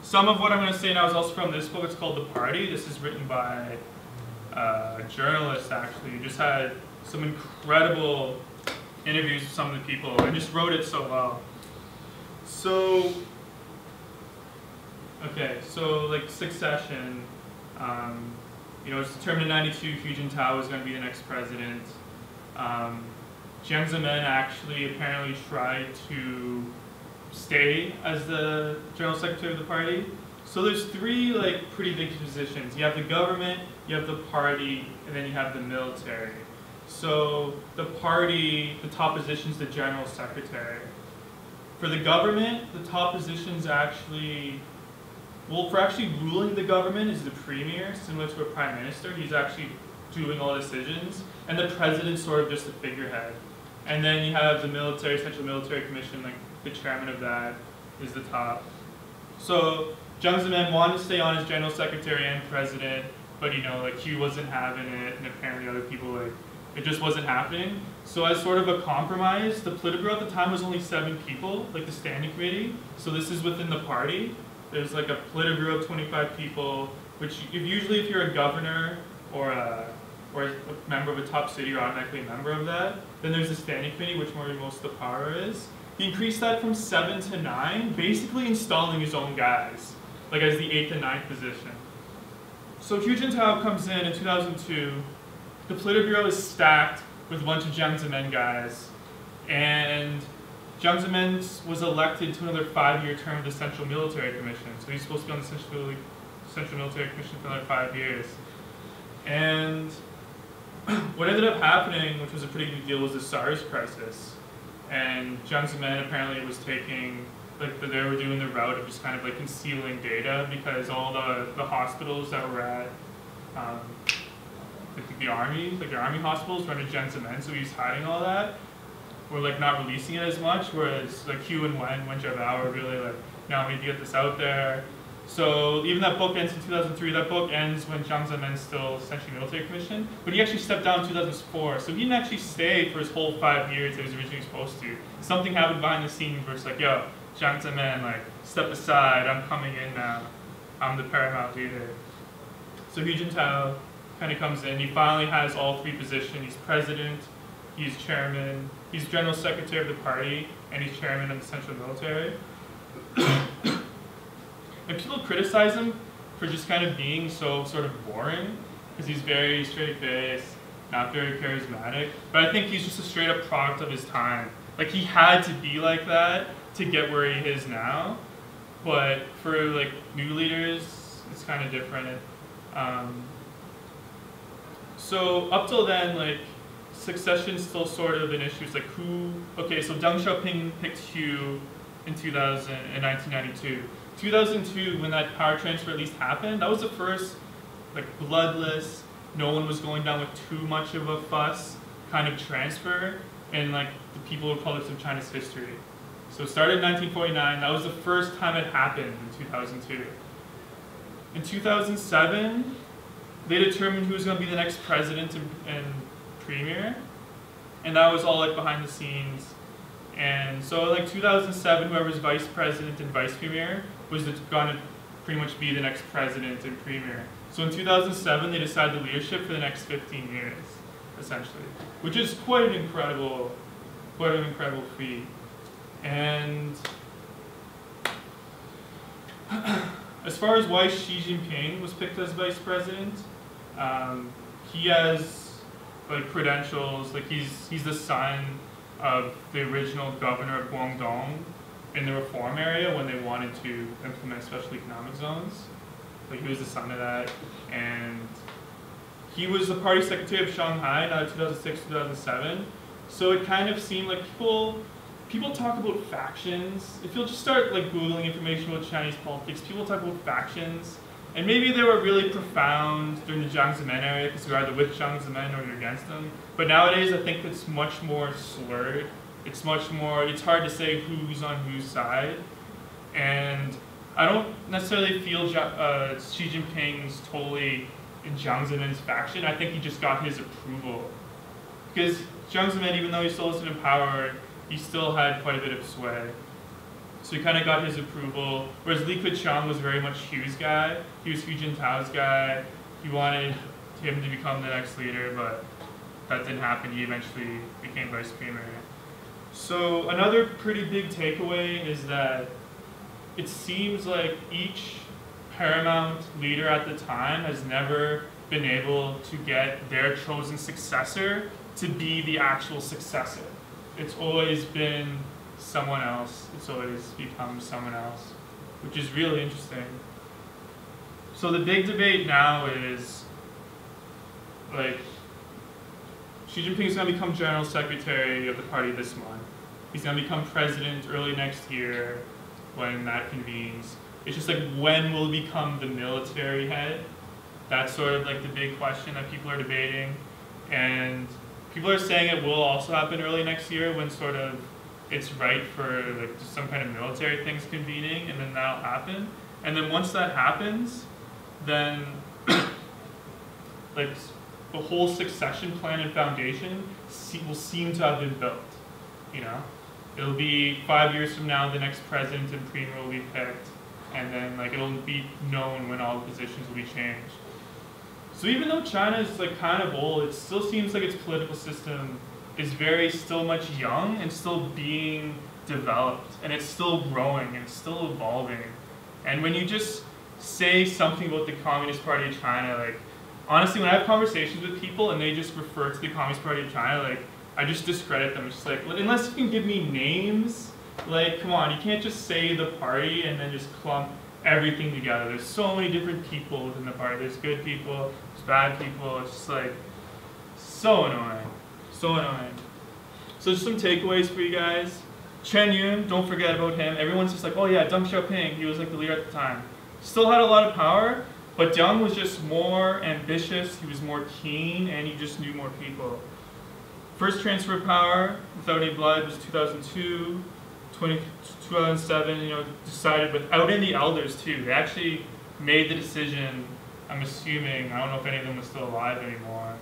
some of what I'm going to say now is also from this book. It's called The Party. This is written by a journalist, actually, who just had some incredible interviews with some of the people and just wrote it so well. So, okay, so like succession, you know, it's determined in '92 Hu Jintao was going to be the next president. Jiang Zemin actually apparently tried to stay as the general secretary of the party. So there's three like pretty big positions. You have the government, you have the party, and then you have the military. So the party, the top position is the general secretary. For the government, the top positions actually, well, for actually ruling the government is the premier, similar to a prime minister. He's actually doing all decisions, and the president's sort of just a figurehead. And then you have the military, Central Military Commission, like the chairman of that is the top. So Jiang Zemin wanted to stay on as general secretary and president, but you know, like Hu wasn't having it, and apparently other people, like, it just wasn't happening. So as sort of a compromise, the Politburo at the time was only 7 people, like the standing committee. So this is within the party. There's like a Politburo of 25 people, which usually if you're a governor or a member of a top city, you're automatically a member of that. Then there's the standing committee, which where most of the power is. He increased that from 7 to 9, basically installing his own guys, like as the 8th and 9th position. So Hu Jintao comes in 2002. The Politburo is stacked with a bunch of Jiang Zemin guys, and Jiang Zemin was elected to another 5-year term of the Central Military Commission. So he's supposed to be on the Central Military Commission for another 5 years. And what ended up happening, which was a pretty big deal, was the SARS crisis. And Jiang Zemin apparently was taking, like, they were doing the route of just kind of like concealing data, because all the hospitals that were at the army hospitals were under Jiang Zemin, so he was hiding all that. We're like not releasing it as much, whereas like Hu and Wen Jiabao were really like, no, we need to get this out there. So even that book ends in 2003. That book ends when Jiang Zemin's still Central Military Commission, but he actually stepped down in 2004. So he didn't actually stay for his whole 5 years that he was originally supposed to. Something happened behind the scenes where it's like, yo, Jiang Zemin, like, step aside, I'm coming in now. I'm the paramount leader. So Hu Jintao kind of comes in. He finally has all 3 positions. He's president, he's chairman, he's general secretary of the party, and he's chairman of the Central Military. And people criticize him for just kind of being so sort of boring, because he's very straight-faced, not very charismatic. But I think he's just a straight-up product of his time. Like, he had to be like that to get where he is now. But for like new leaders, it's kind of different. So up till then, like, succession's still sort of an issue. It's like who? Okay, so Deng Xiaoping picked Hu in 1992. 2002, when that power transfer at least happened, that was the first, like, bloodless, no one was going down with too much of a fuss kind of transfer in, like, the People's Republics of China's history. So it started in 1949. That was the first time it happened in 2002. In 2007, they determined who was going to be the next president and premier, and that was all like behind the scenes. And so like 2007, whoever's vice president and vice premier was going to pretty much be the next president and premier. So in 2007, they decided the leadership for the next 15 years, essentially, which is quite an incredible feat. And as far as why Xi Jinping was picked as vice president, he has like credentials. Like he's the son of the original governor of Guangdong in the reform area when they wanted to implement special economic zones. Like he was the son of that, and he was the party secretary of Shanghai in 2006-2007. So it kind of seemed like people talk about factions. If you'll just start like Googling information about Chinese politics, people talk about factions. And maybe they were really profound during the Jiang Zemin era because you're either with Jiang Zemin or you're against them. But nowadays I think it's much more slurred. It's hard to say who's on whose side. And I don't necessarily feel Xi Jinping's totally in Jiang Zemin's faction. I think he just got his approval. Because Jiang Zemin, even though he still wasn't in power, he still had quite a bit of sway. So he kind of got his approval, whereas Li Keqiang was very much Hu's guy. He was Hu Jintao's guy. He wanted him to become the next leader, but that didn't happen. He eventually became vice premier. So another pretty big takeaway is that it seems like each paramount leader at the time has never been able to get their chosen successor to be the actual successor. It's always been someone else. It's always become someone else, which is really interesting. So the big debate now is, like, Xi Jinping is going to become general secretary of the party this month. He's going to become president early next year when that convenes. It's just like, when will he become the military head? That's sort of like the big question that people are debating. And people are saying it will also happen early next year when sort of it's right for like just some kind of military things convening, and then that'll happen. And then once that happens, then like the whole succession plan and foundation will seem to have been built. You know, it'll be 5 years from now, the next president and premier will be picked, and then like it'll be known when all positions will be changed. So even though China is like kind of old, it still seems like its political system is still much young and still being developed, and it's still growing and it's still evolving. And when you just say something about the Communist Party of China, like honestly, when I have conversations with people and they just refer to the Communist Party of China, like I just discredit them. It's just like, unless you can give me names, like come on, you can't just say the party and then just clump everything together. There's so many different people within the party. There's good people, there's bad people. It's just like so annoying. So annoying. So just some takeaways for you guys. Chen Yun, don't forget about him. Everyone's just like, oh yeah, Deng Xiaoping, he was like the leader at the time. Still had a lot of power, but Deng was just more ambitious, he was more keen, and he just knew more people. First transfer of power without any blood was 2002. 2007, you know, decided without any elders too. They actually made the decision, I'm assuming, I don't know if any of them are still alive anymore,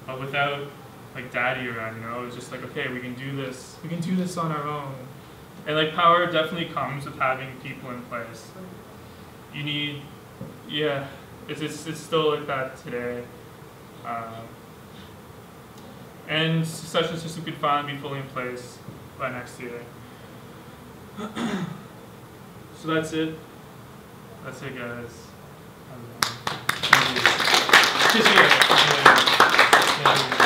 but without like daddy around, you know, it was just like, okay, we can do this on our own. And like power definitely comes with having people in place. You need, yeah, it's still like that today. And succession system could finally be fully in place by next year. So that's it. That's it, guys. Thank you.